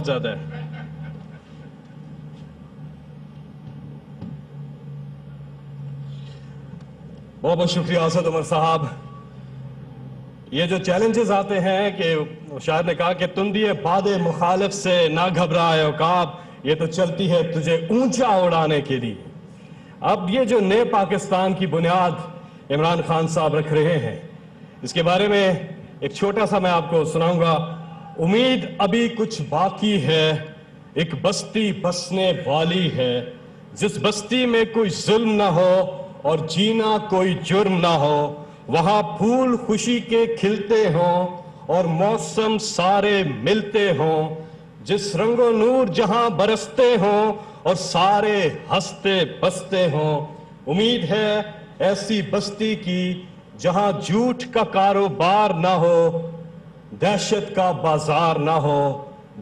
زیادہ ہے. بہت بہت شکریہ اسد عمر صاحب. یہ جو چیلنجز آتے ہیں کہ شاعر نے کہا کہ تندی باد مخالف سے نہ گھبرائے عقاب، یہ تو چلتی ہے تجھے اونچا اڑانے کے لیے. اب یہ جو نئے پاکستان کی بنیاد عمران خان صاحب رکھ رہے ہیں، اس کے بارے میں ایک چھوٹا سا میں آپ کو سناؤں گا. امید ابھی کچھ باقی ہے، ایک بستی بسنے والی ہے، جس بستی میں کوئی ظلم نہ ہو اور جینا کوئی جرم نہ ہو، وہاں پھول خوشی کے کھلتے ہوں اور موسم سارے ملتے ہوں، جس رنگ و نور جہاں برستے ہوں اور سارے ہنستے بستے ہوں. امید ہے ایسی بستی کی جہاں جھوٹ کا کاروبار نہ ہو، دہشت کا بازار نہ ہو،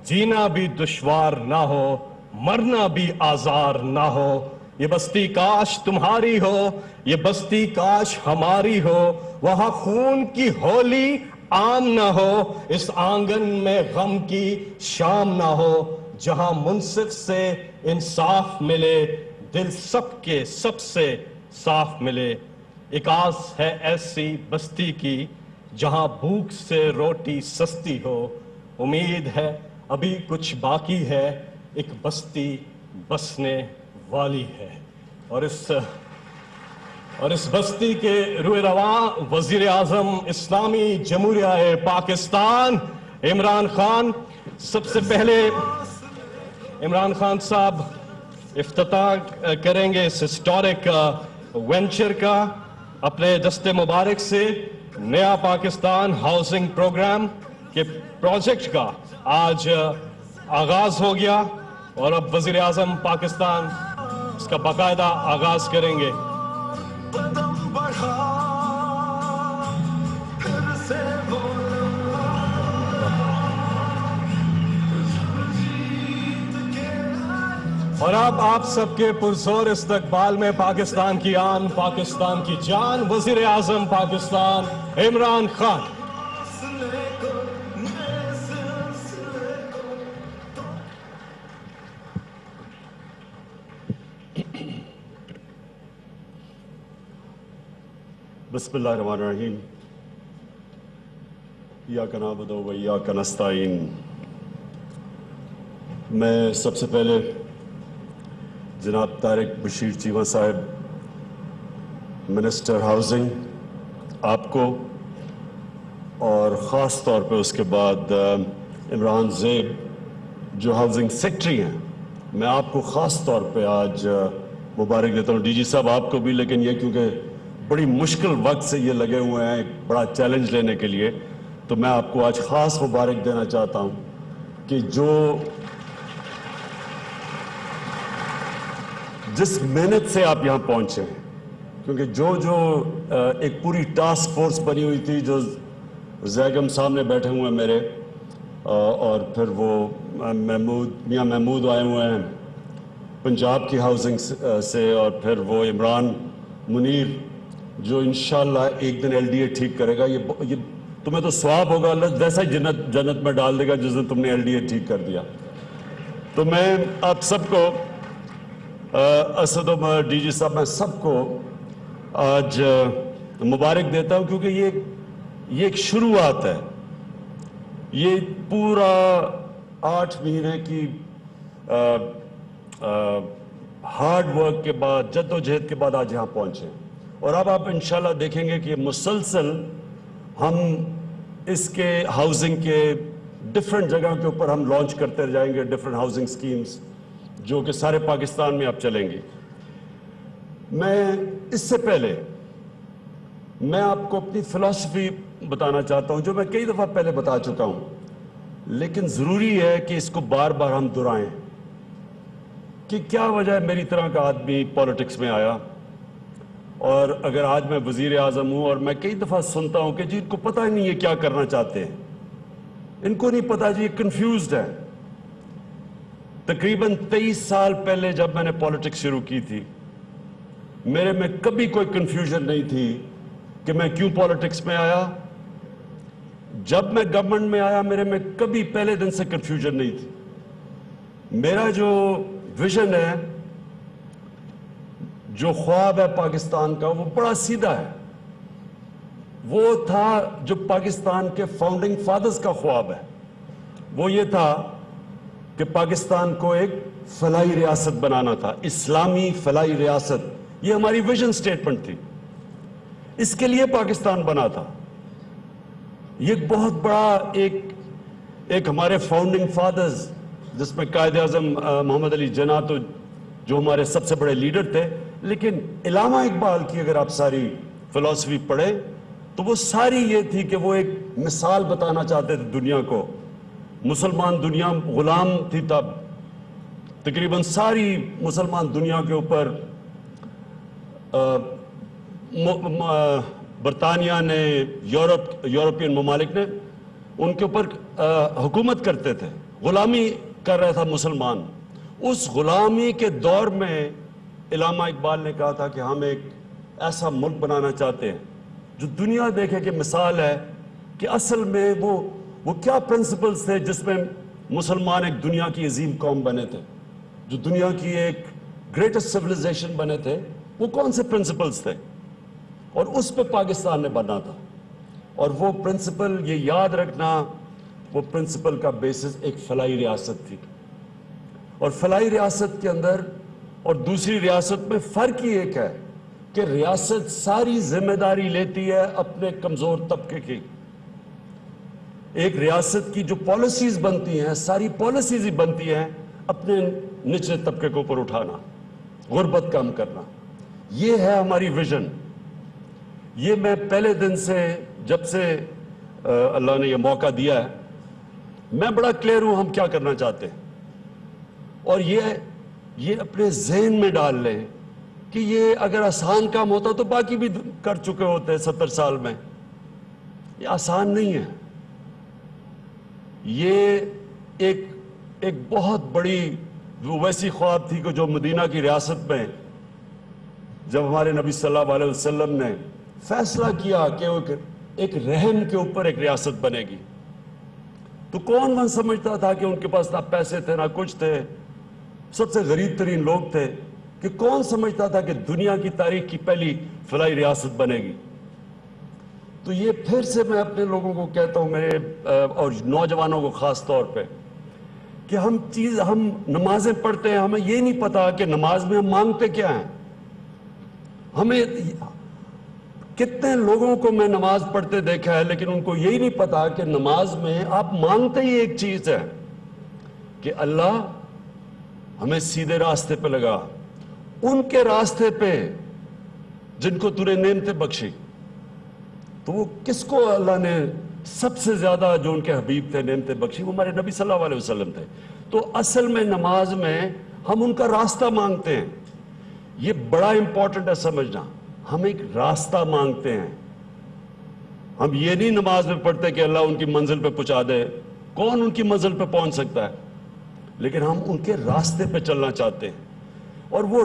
جینا بھی دشوار نہ ہو، مرنا بھی آزار نہ ہو. یہ بستی کاش تمہاری ہو، یہ بستی کاش ہماری ہو، وہاں خون کی ہولی عام نہ ہو، اس آنگن میں غم کی شام نہ ہو، جہاں منصف سے انصاف ملے، دل سب کے سب سے صاف ملے. ایک آس ہے ایسی بستی کی جہاں بھوک سے روٹی سستی ہو. امید ہے ابھی کچھ باقی ہے، ایک بستی بسنے والی ہے. اور اس بستی کے روح رواں وزیر اعظم اسلامی جمہوریہ پاکستان عمران خان. سب سے پہلے عمران خان صاحب افتتاح کریں گے اس ہسٹورک وینچر کا اپنے دست مبارک سے. نیا پاکستان ہاؤسنگ پروگرام کے پروجیکٹ کا آج آغاز ہو گیا اور اب وزیر اعظم پاکستان اس کا باقاعدہ آغاز کریں گے. اور اب آپ سب کے پرزور استقبال میں پاکستان کی آن، پاکستان کی جان، وزیر اعظم پاکستان عمران خان. بسم اللہ الرحمن الرحیم. ایاک نعبد و ایاک نستعین. میں سب سے پہلے جناب طارق بشیر چیمہ صاحب منسٹر ہاؤسنگ آپ کو، اور خاص طور پہ اس کے بعد عمران زیب جو ہاؤسنگ سیکٹری ہیں، میں آپ کو خاص طور پہ آج مبارک دیتا ہوں. ڈی جی صاحب آپ کو بھی، لیکن یہ کیونکہ بڑی مشکل وقت سے یہ لگے ہوئے ہیں ایک بڑا چیلنج لینے کے لیے، تو میں آپ کو آج خاص مبارک دینا چاہتا ہوں کہ جس محنت سے آپ یہاں پہنچے ہیں. کیونکہ جو ایک پوری ٹاسک فورس بنی ہوئی تھی، جو زیگم سامنے بیٹھے ہوئے ہیں میرے، اور پھر وہ میاں محمود آئے ہوئے ہیں پنجاب کی ہاؤسنگ سے، اور پھر وہ عمران منیر جو انشاءاللہ ایک دن ایل ڈی اے ٹھیک کرے گا. یہ تمہیں تو ثواب ہوگا، اللہ ویسا ہی جنت میں ڈال دے گا جس دن تم نے ایل ڈی اے ٹھیک کر دیا. تو میں آپ سب کو، اسد عمر، ڈی جی صاحب، میں سب کو آج مبارک دیتا ہوں، کیونکہ یہ ایک شروعات ہے. یہ پورا 8 مہینے کی ہارڈ ورک کے بعد، جد و جہد کے بعد آج یہاں پہنچے. اور اب آپ انشاءاللہ دیکھیں گے کہ مسلسل ہم اس کے ہاؤسنگ کے ڈیفرنٹ جگہ کے اوپر ہم لانچ کرتے جائیں گے، ڈیفرنٹ ہاؤسنگ سکیمز جو کہ سارے پاکستان میں اب چلیں گی. میں اس سے پہلے میں آپ کو اپنی فلسفی بتانا چاہتا ہوں، جو میں کئی دفعہ پہلے بتا چکا ہوں، لیکن ضروری ہے کہ اس کو بار بار ہم دہرائیں کہ کیا وجہ ہے میری طرح کا آدمی پالیٹکس میں آیا. اور اگر آج میں وزیر اعظم ہوں اور میں کئی دفعہ سنتا ہوں کہ جی ان کو پتہ ہی نہیں ہے کیا کرنا چاہتے ہیں، ان کو نہیں پتا جی، کنفیوزڈ ہے. تقریباً 23 سال پہلے جب میں نے پالیٹکس شروع کی تھی، میرے میں کبھی کوئی کنفیوژن نہیں تھی کہ میں کیوں پالیٹکس میں آیا. جب میں گورنمنٹ میں آیا، میرے میں کبھی پہلے دن سے کنفیوژن نہیں تھی. میرا جو ویژن ہے، جو خواب ہے پاکستان کا، وہ بڑا سیدھا ہے. وہ تھا جو پاکستان کے فاؤنڈنگ فادرز کا خواب ہے. وہ یہ تھا کہ پاکستان کو ایک فلاحی ریاست بنانا تھا، اسلامی فلاحی ریاست. یہ ہماری ویژن سٹیٹمنٹ تھی. اس کے لیے پاکستان بنا تھا. یہ بہت بڑا ایک ہمارے فاؤنڈنگ فادرز، جس میں قائد اعظم محمد علی جناح تو جو ہمارے سب سے بڑے لیڈر تھے، لیکن علامہ اقبال کی اگر آپ ساری فلسفی پڑھیں تو وہ ساری یہ تھی کہ وہ ایک مثال بتانا چاہتے تھے دنیا کو. مسلمان دنیا غلام تھی تب. تقریباً ساری مسلمان دنیا کے اوپر برطانیہ نے، یورپین ممالک نے ان کے اوپر حکومت کرتے تھے. غلامی کر رہا تھا مسلمان. اس غلامی کے دور میں علامہ اقبال نے کہا تھا کہ ہم ایک ایسا ملک بنانا چاہتے ہیں جو دنیا دیکھے کہ مثال ہے کہ اصل میں وہ کیا پرنسپلز تھے جس میں مسلمان ایک دنیا کی عظیم قوم بنے تھے، جو دنیا کی ایک گریٹسٹ سویلائزیشن بنے تھے. وہ کون سے پرنسپلز تھے؟ اور اس پہ پاکستان نے بننا تھا. اور وہ پرنسپل، یہ یاد رکھنا، وہ پرنسپل کا بیسس ایک فلاحی ریاست تھی. اور فلاحی ریاست کے اندر اور دوسری ریاست میں فرق ہی ایک ہے کہ ریاست ساری ذمہ داری لیتی ہے اپنے کمزور طبقے کی. ایک ریاست کی جو پالیسیز بنتی ہیں، ساری پالیسیز ہی بنتی ہیں اپنے نچلے طبقے کو اوپر اٹھانا، غربت کم کرنا. یہ ہے ہماری ویژن. یہ میں پہلے دن سے، جب سے اللہ نے یہ موقع دیا ہے، میں بڑا کلیئر ہوں ہم کیا کرنا چاہتے ہیں. اور یہ اپنے ذہن میں ڈال لیں کہ یہ اگر آسان کام ہوتا تو باقی بھی کر چکے ہوتے 70 سال میں. یہ آسان نہیں ہے. یہ ایک بہت بڑی ویسی خواب تھی کہ جو مدینہ کی ریاست میں جب ہمارے نبی صلی اللہ علیہ وسلم نے فیصلہ کیا کہ ایک رہن کے اوپر ایک ریاست بنے گی، تو کون سمجھتا تھا کہ ان کے پاس نہ پیسے تھے نہ کچھ تھے، سب سے غریب ترین لوگ تھے، کہ کون سمجھتا تھا کہ دنیا کی تاریخ کی پہلی فلاحی ریاست بنے گی. تو یہ پھر سے میں اپنے لوگوں کو کہتا ہوں، میرے اور نوجوانوں کو خاص طور پہ، کہ ہم نمازیں پڑھتے ہیں، ہمیں یہ نہیں پتا کہ نماز میں ہم مانگتے کیا ہیں. ہمیں کتنے لوگوں کو میں نماز پڑھتے دیکھا ہے لیکن ان کو یہی نہیں پتا کہ نماز میں آپ مانگتے ہی ایک چیز ہے کہ اللہ ہمیں سیدھے راستے پہ لگا، ان کے راستے پہ جن کو تو نے نعمتیں بخشی. تو وہ کس کو اللہ نے سب سے زیادہ جو ان کے حبیب تھے نعمتیں بخشی؟ وہ ہمارے نبی صلی اللہ علیہ وسلم تھے. تو اصل میں نماز میں ہم ان کا راستہ مانگتے ہیں. یہ بڑا امپورٹنٹ ہے سمجھنا. ہم ایک راستہ مانگتے ہیں. ہم یہ نہیں نماز میں پڑھتے کہ اللہ ان کی منزل پہ پہنچا دے. کون ان کی منزل پہ پہنچ سکتا ہے؟ لیکن ہم ان کے راستے پہ چلنا چاہتے ہیں. اور وہ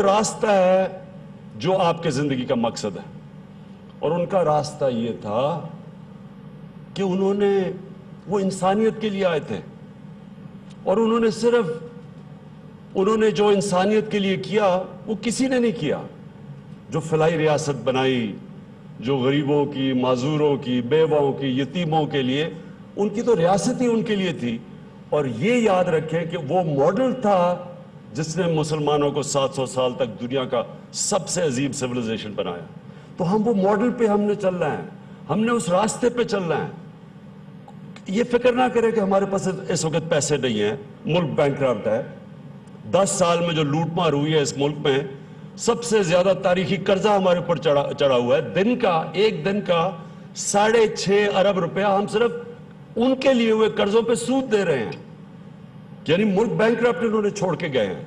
راستہ ہے جو آپ کے زندگی کا مقصد ہے. اور ان کا راستہ یہ تھا کہ وہ انسانیت کے لیے آئے تھے. اور انہوں نے جو انسانیت کے لیے کیا وہ کسی نے نہیں کیا. جو فلاحی ریاست بنائی، جو غریبوں کی، معذوروں کی، بیواؤں کی، یتیموں کے لیے، ان کی تو ریاست ہی ان کے لیے تھی. اور یہ یاد رکھیں کہ وہ ماڈل تھا جس نے مسلمانوں کو 700 سال تک دنیا کا سب سے عظیم سویلائزیشن بنایا. تو ہم وہ ماڈل پہ ہم نے چلنا ہے، ہم نے اس راستے پہ چلنا ہے. یہ فکر نہ کرے کہ ہمارے پاس اس وقت پیسے نہیں ہیں، ملک بینکرپٹ ہے. 10 سال میں جو لوٹ مار ہوئی ہے اس ملک میں، سب سے زیادہ تاریخی قرضہ ہمارے اوپر چڑھا ہوا ہے. ایک دن کا 6.5 ارب روپیہ ہم صرف ان کے لیے ہوئے قرضوں پہ سود دے رہے ہیں. یعنی ملک بینکرپٹ انہوں نے چھوڑ کے گئے ہیں.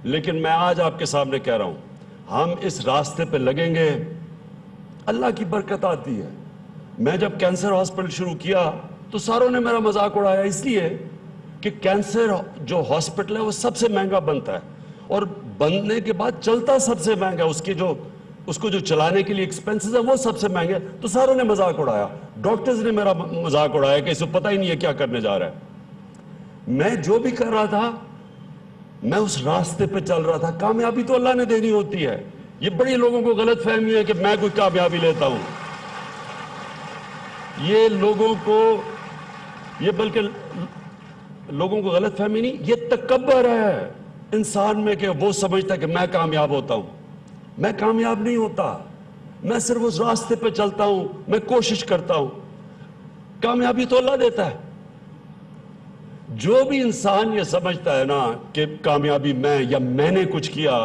لیکن میں آج آپ کے سامنے کہہ رہا ہوں، ہم اس راستے پہ لگیں گے، اللہ کی برکت آتی ہے. میں جب کینسر ہاسپٹل شروع کیا تو ساروں نے میرا مذاق اڑایا، اس لیے کہ کینسر جو ہاسپٹل ہے وہ سب سے مہنگا بنتا ہے، اور بننے کے بعد چلتا سب سے مہنگا، اس کو جو چلانے کے لیے ایکسپینسز ہیں وہ سب سے مہنگے. تو ساروں نے مذاق اڑایا. ڈاکٹرز نے میرا مذاق اڑایا کہ اسے پتہ ہی نہیں ہے کیا کرنے جا رہا ہے. میں جو بھی کر رہا تھا میں اس راستے پہ چل رہا تھا. کامیابی تو اللہ نے دینی ہوتی ہے. یہ بڑی لوگوں کو غلط فہمی ہے کہ میں کوئی کامیابی لیتا ہوں. یہ لوگوں کو یہ بلکہ لوگوں کو غلط فہمی نہیں, یہ تکبر ہے انسان میں کہ وہ سمجھتا ہے کہ میں کامیاب ہوتا ہوں. میں کامیاب نہیں ہوتا, میں صرف اس راستے پہ چلتا ہوں, میں کوشش کرتا ہوں. کامیابی تو اللہ دیتا ہے. جو بھی انسان یہ سمجھتا ہے نا کہ کامیابی میں یا میں نے کچھ کیا,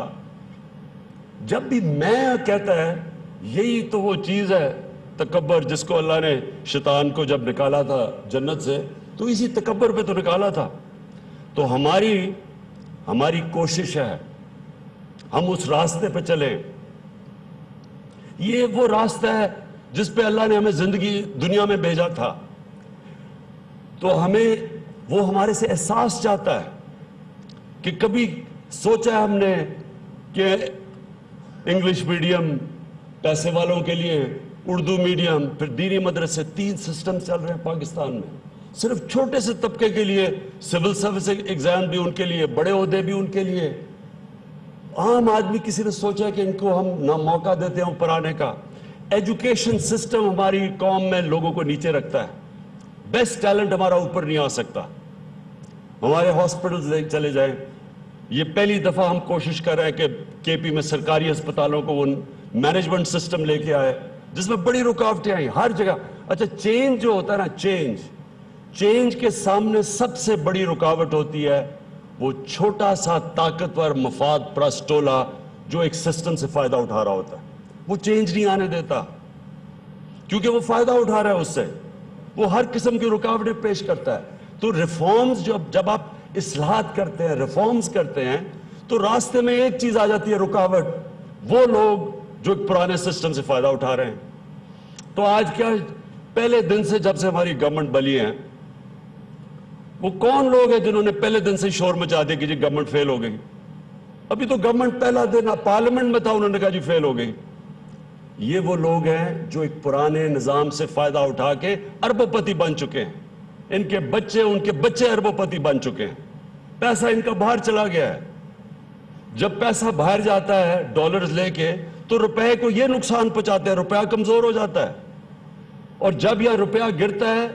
جب بھی میں کہتا ہے, یہی تو وہ چیز ہے تکبر جس کو اللہ نے شیطان کو جب نکالا تھا جنت سے تو اسی تکبر پہ تو نکالا تھا. تو ہماری کوشش ہے ہم اس راستے پہ چلیں. یہ وہ راستہ ہے جس پہ اللہ نے ہمیں زندگی دنیا میں بھیجا تھا. تو ہمیں وہ ہمارے سے احساس چاہتا ہے کہ کبھی سوچا ہم نے کہ انگلش میڈیم پیسے والوں کے لیے, اردو میڈیم, پھر دینی مدرسے, 3 سسٹم چل رہے ہیں پاکستان میں. صرف چھوٹے سے طبقے کے لیے سول سروس ایگزام بھی ان کے لیے, بڑے عہدے بھی ان کے لیے. عام آدمی کسی نے سوچا کہ ان کو ہم نہ موقع دیتے ہیں اوپر آنے کا. ایجوکیشن سسٹم ہماری قوم میں لوگوں کو نیچے رکھتا ہے. بیسٹ ٹیلنٹ ہمارا اوپر نہیں آ سکتا. ہمارے ہاسپٹلز چلے جائیں, یہ پہلی دفعہ ہم کوشش کر رہے ہیں کہ کے پی میں سرکاری ہسپتالوں کو وہ مینجمنٹ سسٹم لے کے آئے جس میں بڑی رکاوٹیں آئیں ہر جگہ. اچھا, چینج جو ہوتا ہے نا, چینج کے سامنے سب سے بڑی رکاوٹ ہوتی ہے وہ چھوٹا سا طاقتور مفاد پرست ٹولہ جو ایک سسٹم سے فائدہ اٹھا رہا ہوتا ہے. وہ چینج نہیں آنے دیتا کیونکہ وہ فائدہ اٹھا رہا ہے اس سے. وہ ہر قسم کی رکاوٹیں پیش کرتا ہے. تو ریفارمز جب آپ اصلاحات کرتے ہیں, ریفارمز کرتے ہیں, تو راستے میں ایک چیز آ جاتی ہے رکاوٹ, وہ لوگ جو ایک پرانے سسٹم سے فائدہ اٹھا رہے ہیں. تو آج کیا, پہلے دن سے جب سے ہماری گورنمنٹ بنی ہے, وہ کون لوگ ہیں جنہوں نے پہلے دن سے شور مچا دیا کہ جی گورنمنٹ فیل ہو گئی؟ ابھی تو گورنمنٹ پہلا دن پارلیمنٹ میں تھا, انہوں نے کہا جی فیل ہو گئی. یہ وہ لوگ ہیں جو ایک پرانے نظام سے فائدہ اٹھا کے اربوں پتی بن چکے ہیں. ان کے بچے اربوں پتی بن چکے ہیں. پیسہ ان کا باہر چلا گیا ہے. جب پیسہ باہر جاتا ہے ڈالرز لے کے, تو روپے کو یہ نقصان پہنچاتے ہیں, روپیہ کمزور ہو جاتا ہے. اور جب یہ روپیہ گرتا ہے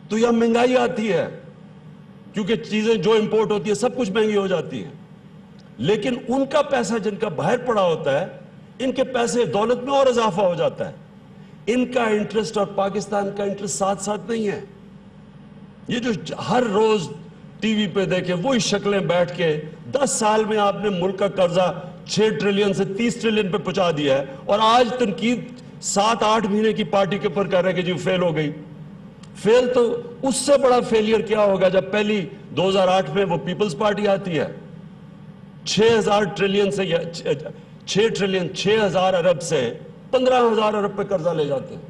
تو یہ مہنگائی آتی ہے, کیونکہ چیزیں جو امپورٹ ہوتی ہیں سب کچھ مہنگی ہو جاتی ہیں. لیکن ان کا پیسہ جن کا باہر پڑا ہوتا ہے, ان کے پیسے دولت میں اور اضافہ ہو جاتا ہے. ان کا انٹرسٹ اور پاکستان کا انٹرسٹ ساتھ ساتھ نہیں ہے. یہ جو ہر روز ٹی وی پہ دیکھیں وہی شکلیں بیٹھ کے, 10 سال میں آپ نے ملک کا قرضہ 6 ٹریلین سے 30 ٹریلین پہ پہنچا دیا ہے, اور آج تنقید 7-8 مہینے کی پارٹی کے اوپر کر رہے ہیں کہ جی فیل ہو گئی. فیل تو اس سے بڑا فیلئر کیا ہوگا جب پہلی 2008 میں وہ پیپلز پارٹی آتی ہے, 6,000 ٹریلین سے 6,000 ارب سے 15,000 ارب پہ قرضہ لے جاتے ہیں,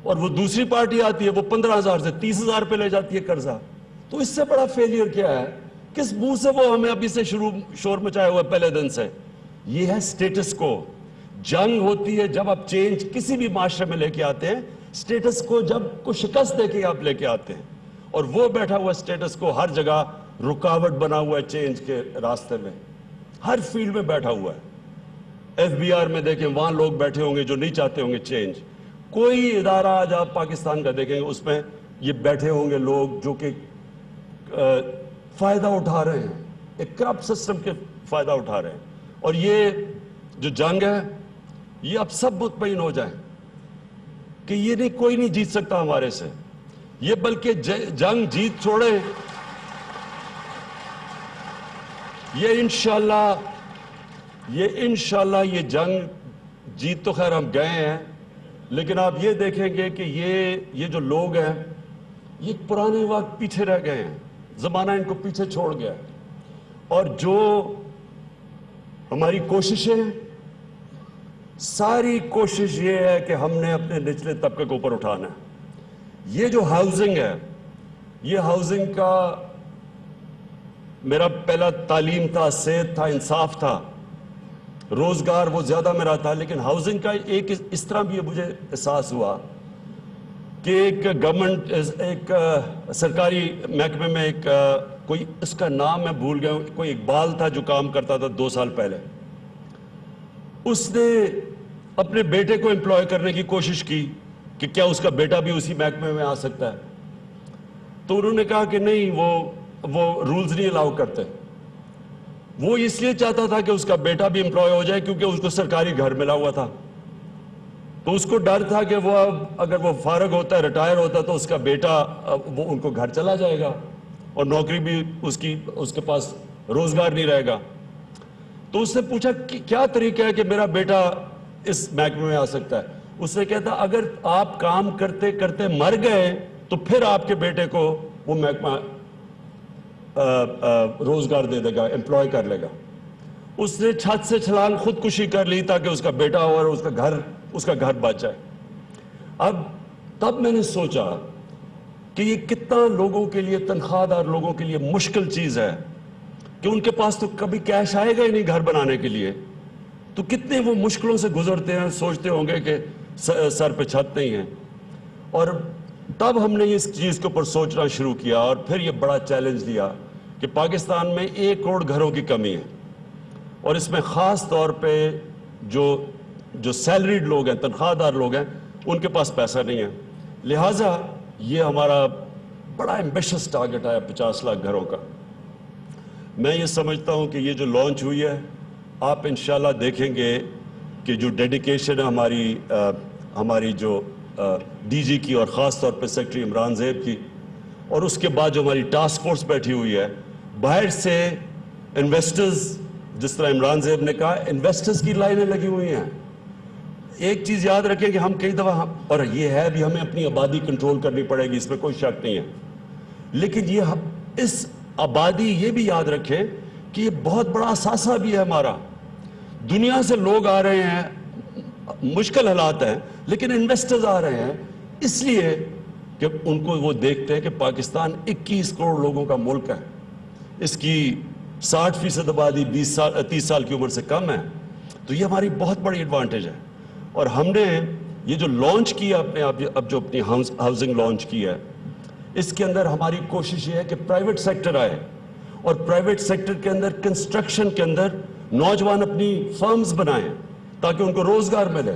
اور وہ دوسری پارٹی آتی ہے وہ 15,000 سے 30,000 پہ لے جاتی ہے قرضہ. تو اس سے بڑا فیلئر کیا ہے؟ کس منہ سے وہ ہمیں ابھی سے شور مچائے ہوئے پہلے دن سے؟ یہ ہے سٹیٹس کو. جنگ ہوتی ہے جب آپ چینج کسی بھی معاشرے میں لے کے آتے ہیں, سٹیٹس کو جب کو شکست دے کے آپ لے کے آتے ہیں, اور وہ بیٹھا ہوا سٹیٹس کو ہر جگہ رکاوٹ بنا ہوا ہے چینج کے راستے میں, ہر فیلڈ میں بیٹھا ہوا ہے. ایف بی آر میں دیکھیں وہاں لوگ بیٹھے ہوں گے جو نہیں چاہتے ہوں گے چینج. کوئی ادارہ آج آپ پاکستان کا دیکھیں گے اس میں یہ بیٹھے ہوں گے لوگ جو کہ فائدہ اٹھا رہے ہیں, ایک کرپٹ سسٹم کے فائدہ اٹھا رہے ہیں. اور یہ جو جنگ ہے یہ اب سب مطمئن ہو جائیں کہ یہ نہیں, کوئی نہیں جیت سکتا ہمارے سے. یہ بلکہ جنگ جیت چھوڑے, یہ انشاءاللہ یہ جنگ جیت تو خیر ہم گئے ہیں, لیکن آپ یہ دیکھیں گے کہ یہ جو لوگ ہیں یہ پرانے وقت پیچھے رہ گئے ہیں, زمانہ ان کو پیچھے چھوڑ گیا. اور جو ہماری کوششیں, ساری کوشش یہ ہے کہ ہم نے اپنے نچلے طبقے کو اوپر اٹھانا ہے. یہ جو ہاؤسنگ ہے, یہ ہاؤسنگ کا میرا پہلا تعلیم تھا, صحت تھا, انصاف تھا, روزگار وہ زیادہ میرا تھا. لیکن ہاؤسنگ کا ایک اس طرح بھی مجھے احساس ہوا کہ ایک گورنمنٹ ایک سرکاری محکمے میں ایک کوئی اس کا نام میں بھول گیا ہوں، کوئی اقبال تھا جو کام کرتا تھا 2 سال پہلے. اس نے اپنے بیٹے کو امپلوائے کرنے کی کوشش کی کہ کیا اس کا بیٹا بھی اسی محکمے میں آ سکتا ہے. تو انہوں نے کہا کہ نہیں، وہ رولز نہیں الاؤ کرتے. وہ اس لیے چاہتا تھا کہ اس کا بیٹا بھی امپلوائے ہو جائے کیونکہ اس کو سرکاری گھر ملا ہوا تھا. تو اس کو ڈر تھا کہ وہ اب اگر وہ فارغ ہوتا ہے، ریٹائر ہوتا ہے، تو اس کا بیٹا وہ ان کو گھر چلا جائے گا اور نوکری بھی اس کے پاس روزگار نہیں رہے گا. تو اس نے پوچھا کہ کیا طریقہ ہے کہ میرا بیٹا اس محکمے میں آ سکتا ہے. اس نے کہتا اگر آپ کام کرتے کرتے مر گئے تو پھر آپ کے بیٹے کو وہ محکمہ روزگار دے دے گا، امپلوائے کر لے گا. اس نے چھت سے چھلانگ خودکشی کر لی تاکہ اس کا بیٹا ہو اور اس کا گھر بچ جائے. اب تب میں نے سوچا کہ یہ کتنا لوگوں کے لیے، تنخواہ دار لوگوں کے لیے مشکل چیز ہے کہ ان کے پاس تو کبھی کیش آئے گا ہی نہیں گھر بنانے کے لیے. تو کتنے وہ مشکلوں سے گزرتے ہیں، سوچتے ہوں گے کہ سر پہ چھت نہیں ہے. اور تب ہم نے اس چیز کے اوپر سوچنا شروع کیا اور پھر یہ بڑا چیلنج لیا کہ پاکستان میں 1 کروڑ گھروں کی کمی ہے، اور اس میں خاص طور پہ جو سیلریڈ لوگ ہیں، تنخواہ دار لوگ ہیں، ان کے پاس پیسہ نہیں ہے. لہٰذا یہ ہمارا بڑا ایمبیشس ٹارگٹ ہے 50 لاکھ گھروں کا. میں یہ سمجھتا ہوں کہ یہ جو لانچ ہوئی ہے، آپ انشاءاللہ دیکھیں گے کہ جو ڈیڈیکیشن ہے ہماری جو ڈی جی کی اور خاص طور پہ سیکرٹری عمران زیب کی، اور اس کے بعد جو ہماری ٹاسک فورس بیٹھی ہوئی ہے، باہر سے انویسٹرز، جس طرح عمران زیب نے کہا، انویسٹرز کی لائنیں لگی ہوئی ہیں. ایک چیز یاد رکھیں کہ ہم کئی دفعہ، اور یہ ہے بھی، ہمیں اپنی آبادی کنٹرول کرنی پڑے گی، اس میں کوئی شک نہیں ہے، لیکن اس آبادی یہ بھی یاد رکھیں کہ یہ بہت بڑا اثاثہ بھی ہے ہمارا. دنیا سے لوگ آ رہے ہیں، مشکل حالات ہیں، لیکن انویسٹرز آ رہے ہیں اس لیے کہ ان کو وہ دیکھتے ہیں کہ پاکستان 21 کروڑ لوگوں کا ملک ہے، اس کی 60% آبادی 30 سال کی عمر سے کم ہے. تو یہ ہماری بہت بڑی ایڈوانٹیج ہے. اور ہم نے یہ جو لانچ کیا اب جو اپنی ہاؤسنگ لانچ کی ہے، اس کے اندر ہماری کوشش یہ ہے کہ پرائیویٹ سیکٹر آئے، اور پرائیویٹ سیکٹر کے اندر، کنسٹرکشن کے اندر نوجوان اپنی فرمز بنائیں تاکہ ان کو روزگار ملے،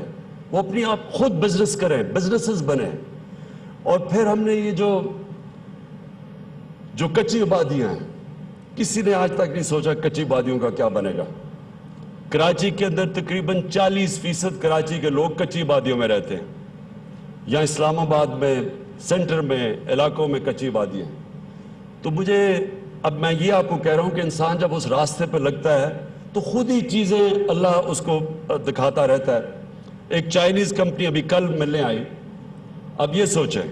وہ اپنی آپ خود بزنس کریں، بزنسز بنیں. اور پھر ہم نے یہ جو کچی آبادیاں ہیں، کسی نے آج تک نہیں سوچا کچی آبادیوں کا کیا بنے گا. کراچی کے اندر تقریباً 40% کراچی کے لوگ کچی آبادیوں میں رہتے ہیں، یا اسلام آباد میں، سینٹر میں، علاقوں میں کچی آبادی ہیں. تو اب میں یہ آپ کو کہہ رہا ہوں کہ انسان جب اس راستے پہ لگتا ہے تو خود ہی چیزیں اللہ اس کو دکھاتا رہتا ہے. ایک چائنیز کمپنی ابھی کل ملنے آئی. اب یہ سوچیں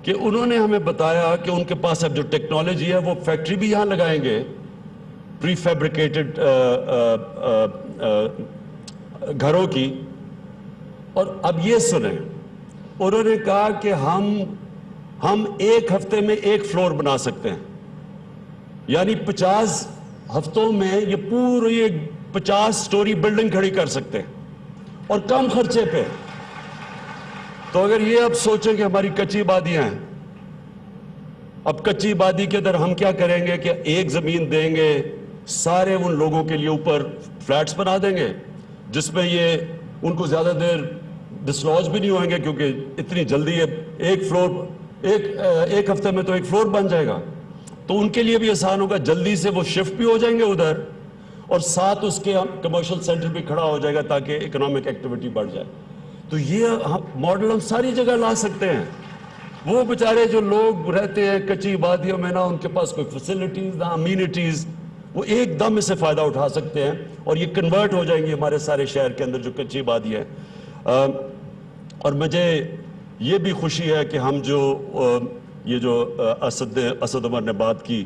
کہ انہوں نے ہمیں بتایا کہ ان کے پاس اب جو ٹیکنالوجی ہے، وہ فیکٹری بھی یہاں لگائیں گے، پری فیبریکیٹڈ گھروں کی. اور اب یہ سنیں، انہوں نے کہا کہ ہم 1 ہفتے میں 1 فلور بنا سکتے ہیں، یعنی 50 ہفتوں میں یہ پوری 50 سٹوری بلڈنگ کھڑی کر سکتے ہیں، اور کم خرچے پہ. تو اگر یہ اب سوچیں کہ ہماری کچی آبادیاں ہیں، اب کچی آبادی کے اندر ہم کیا کریں گے کہ ایک زمین دیں گے، سارے ان لوگوں کے لیے اوپر فلیٹس بنا دیں گے، جس میں یہ ان کو زیادہ دیر ڈسلوج بھی نہیں ہوئیں گے، کیونکہ اتنی جلدی ایک فلور ایک ہفتے میں تو 1 فلور بن جائے گا. تو ان کے لیے بھی آسان ہوگا، جلدی سے وہ شفٹ بھی ہو جائیں گے ادھر، اور ساتھ اس کے کمرشل سینٹر بھی کھڑا ہو جائے گا تاکہ اکنامک ایکٹیویٹی بڑھ جائے. تو یہ ماڈل ہم ساری جگہ لا سکتے ہیں. وہ بیچارے جو لوگ رہتے ہیں کچی آبادیوں میں، نہ ان کے پاس کوئی فیسلٹیز، نہ امینٹیز، وہ ایک دم اس سے فائدہ اٹھا سکتے ہیں، اور یہ کنورٹ ہو جائیں گی ہمارے سارے شہر کے اندر جو کچی آبادی ہے. اور مجھے یہ بھی خوشی ہے کہ ہم یہ جو اسد عمر نے بات کی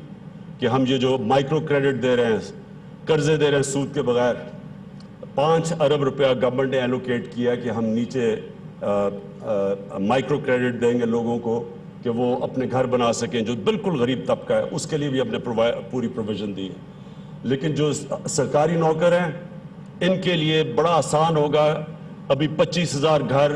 کہ ہم یہ جو مائکرو کریڈٹ دے رہے ہیں، قرضے دے رہے ہیں سود کے بغیر، 5 ارب روپیہ گورنمنٹ نے ایلوکیٹ کیا کہ ہم نیچے مائکرو کریڈٹ دیں گے لوگوں کو کہ وہ اپنے گھر بنا سکیں، جو بالکل غریب طبقہ ہے اس کے لیے بھی ہم نے پوری پروویژن دی ہے. لیکن جو سرکاری نوکر ہیں ان کے لیے بڑا آسان ہوگا. ابھی 25,000 گھر